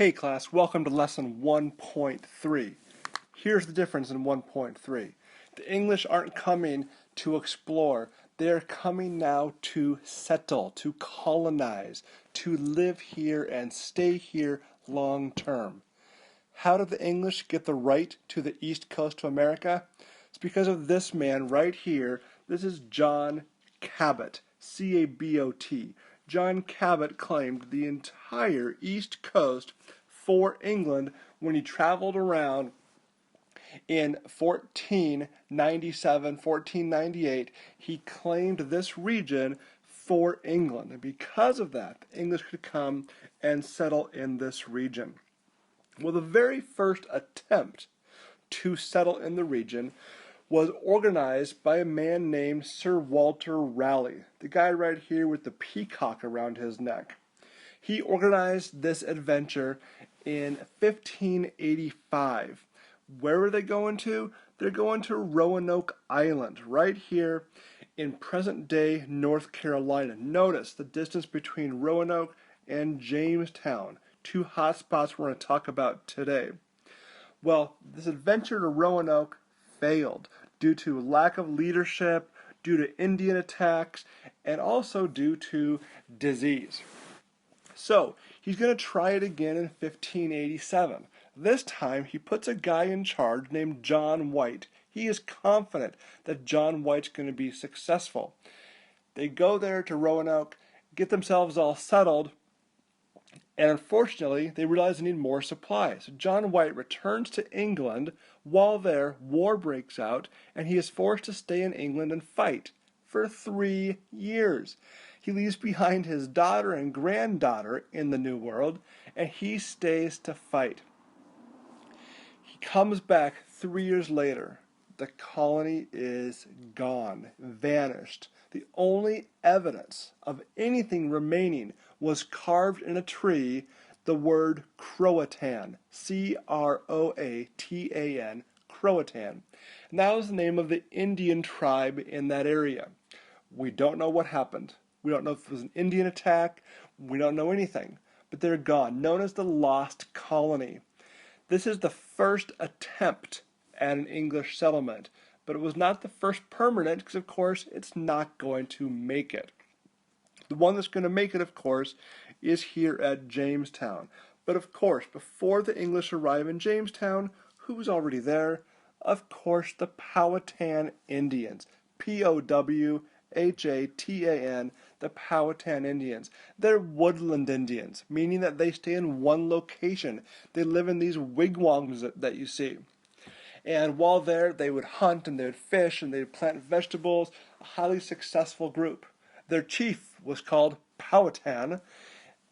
Hey class, welcome to lesson 1.3. Here's the difference in 1.3. The English aren't coming to explore. They're coming now to settle, to colonize, to live here and stay here long term. How did the English get the right to the east coast of America? It's because of this man right here. This is John Cabot, C-A-B-O-T. John Cabot claimed the entire east coast for England when he traveled around in 1497, 1498. He claimed this region for England, and because of that, the English could come and settle in this region. Well, the very first attempt to settle in the region was organized by a man named Sir Walter Raleigh, the guy right here with the peacock around his neck. He organized this adventure in 1585. Where are they going to? They're going to Roanoke Island, right here in present-day North Carolina. Notice the distance between Roanoke and Jamestown, two hotspots we're going to talk about today. Well, this adventure to Roanoke failed due to lack of leadership, due to Indian attacks, and also due to disease. So, he's going to try it again in 1587. This time, he puts a guy in charge named John White. He is confident that John White's going to be successful. They go there to Roanoke, get themselves all settled, and unfortunately, they realize they need more supplies. So John White returns to England. While there, war breaks out, and he is forced to stay in England and fight for 3 years. He leaves behind his daughter and granddaughter in the New World, and he stays to fight. He comes back 3 years later. The colony is gone, vanished. The only evidence of anything remaining was carved in a tree the word Croatan, C-R-O-A-T-A-N, Croatan. And that was the name of the Indian tribe in that area. We don't know what happened. We don't know if it was an Indian attack. We don't know anything. But they're gone, known as the Lost Colony. This is the first attempt at an English settlement, but it was not the first permanent because, of course, it's not going to make it. The one that's going to make it, of course, is here at Jamestown. But, of course, before the English arrive in Jamestown, who's already there? Of course, the Powhatan Indians. P-O-W-H-A-T-A-N, the Powhatan Indians. They're woodland Indians, meaning that they stay in one location. They live in these wigwams that you see. And while there, they would hunt and they would fish and they would plant vegetables, a highly successful group. Their chief was called Powhatan,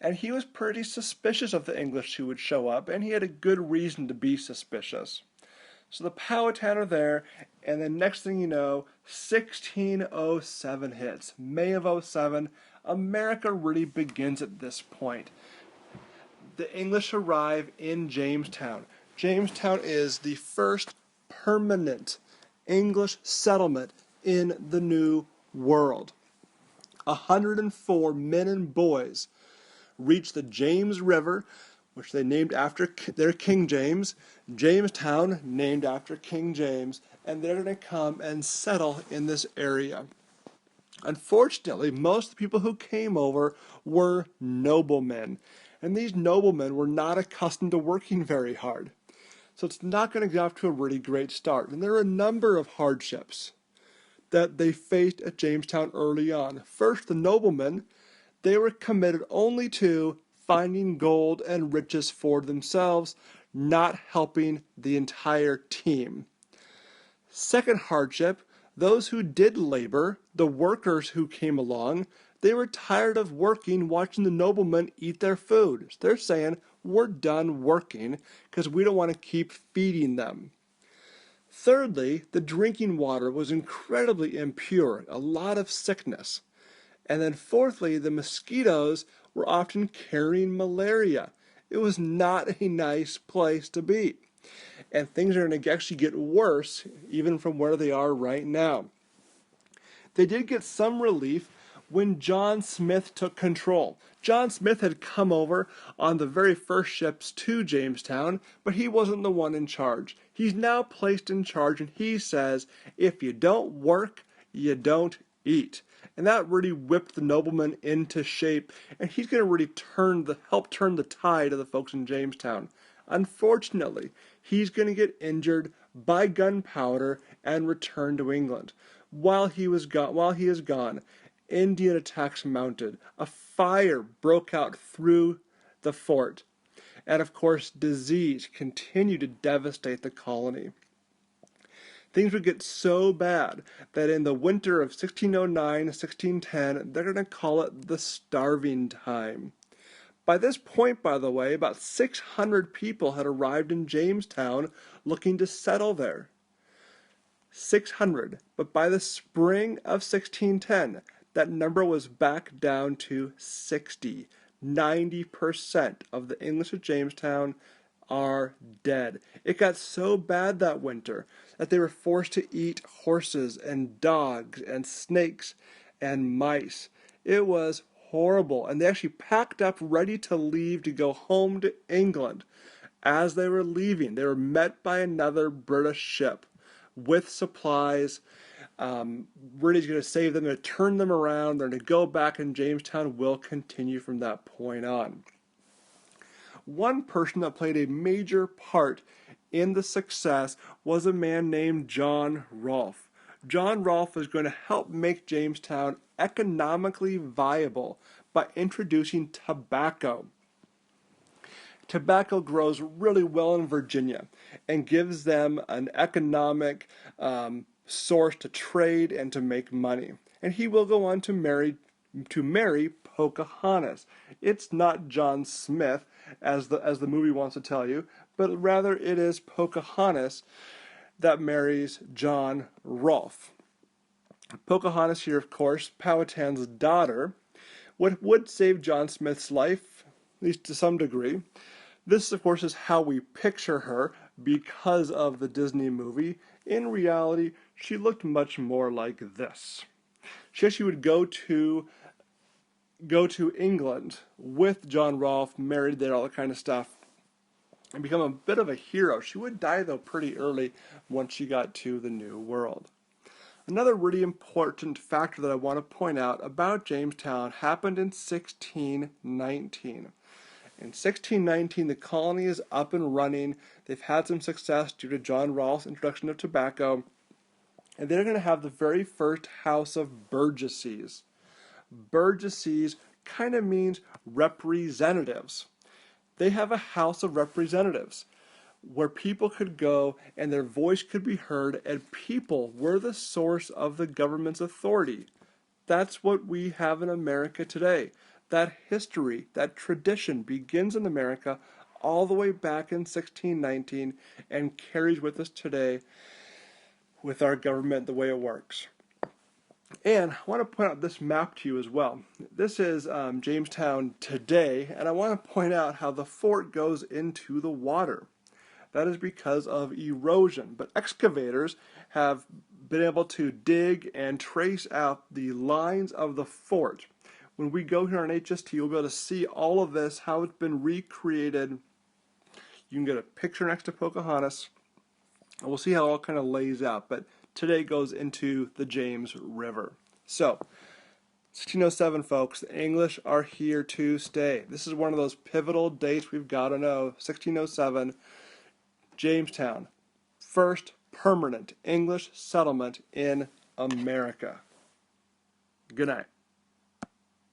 and he was pretty suspicious of the English who would show up, and he had a good reason to be suspicious. So the Powhatan are there, and then next thing you know, 1607 hits. May of 07, America really begins at this point. The English arrive in Jamestown. Jamestown is the first permanent English settlement in the New World. 104 men and boys reach the James River, which they named after their King James, Jamestown, named after King James, and they're going to come and settle in this area. Unfortunately, most of the people who came over were noblemen, and these noblemen were not accustomed to working very hard. So it's not going to get off to a really great start. And there are a number of hardships that they faced at Jamestown early on. First, the noblemen, they were committed only to finding gold and riches for themselves, not helping the entire team. Second hardship, those who did labor, the workers who came along, they were tired of working, watching the noblemen eat their food. So they're saying, we're done working because we don't want to keep feeding them. Thirdly, the drinking water was incredibly impure, a lot of sickness. And then fourthly, the mosquitoes were often carrying malaria. It was not a nice place to be. And things are going to actually get worse even from where they are right now. They did get some relief when John Smith took control. John Smith had come over on the very first ships to Jamestown, but he wasn't the one in charge. He's now placed in charge, and he says, if you don't work, you don't eat. And that really whipped the nobleman into shape, and he's going to really help turn the tide of the folks in Jamestown. Unfortunately, he's going to get injured by gunpowder and return to England. While he is gone, Indian attacks mounted. A fire broke out through the fort, and of course, disease continued to devastate the colony. Things would get so bad that in the winter of 1609-1610, they're going to call it the starving time. By this point, by the way, about 600 people had arrived in Jamestown looking to settle there. 600. But by the spring of 1610, that number was back down to 60. 90% of the English of Jamestown are dead. It got so bad that winter that they were forced to eat horses and dogs and snakes and mice. It was horrible, and they actually packed up ready to leave to go home to England. As they were leaving, they were met by another British ship with supplies, really going to save them, to turn them around. They're going to go back, and Jamestown will continue from that point on. One person that played a major part in the success was a man named John Rolfe. John Rolfe is going to help make Jamestown economically viable by introducing tobacco. Tobacco grows really well in Virginia and gives them an economic source to trade and to make money. And he will go on to marry Pocahontas. It's not John Smith, as the movie wants to tell you, but rather it is Pocahontas that marries John Rolfe. Pocahontas here, of course, Powhatan's daughter, what would save John Smith's life, at least to some degree. This, of course, is how we picture her because of the Disney movie. In reality, she looked much more like this. She actually would go to England with John Rolfe, married there, all that kind of stuff, and become a bit of a hero. She would die, though, pretty early once she got to the New World. Another really important factor that I want to point out about Jamestown happened in 1619. In 1619, the colony is up and running. They've had some success due to John Rolfe's introduction of tobacco, and they're going to have the very first house of burgesses. Burgesses kind of means representatives. They have a house of representatives where people could go and their voice could be heard, and people were the source of the government's authority. That's what we have in America today. That history, that tradition begins in America all the way back in 1619 and carries with us today with our government the way it works. And I want to point out this map to you as well. This is Jamestown today, and I want to point out how the fort goes into the water. That is because of erosion, but excavators have been able to dig and trace out the lines of the fort. When we go here on HST, you'll be able to see all of this, how it's been recreated. You can get a picture next to Pocahontas, and we'll see how it all kind of lays out. But today goes into the James River. So, 1607, folks, the English are here to stay. This is one of those pivotal dates we've got to know. 1607, Jamestown, first permanent English settlement in America. Good night.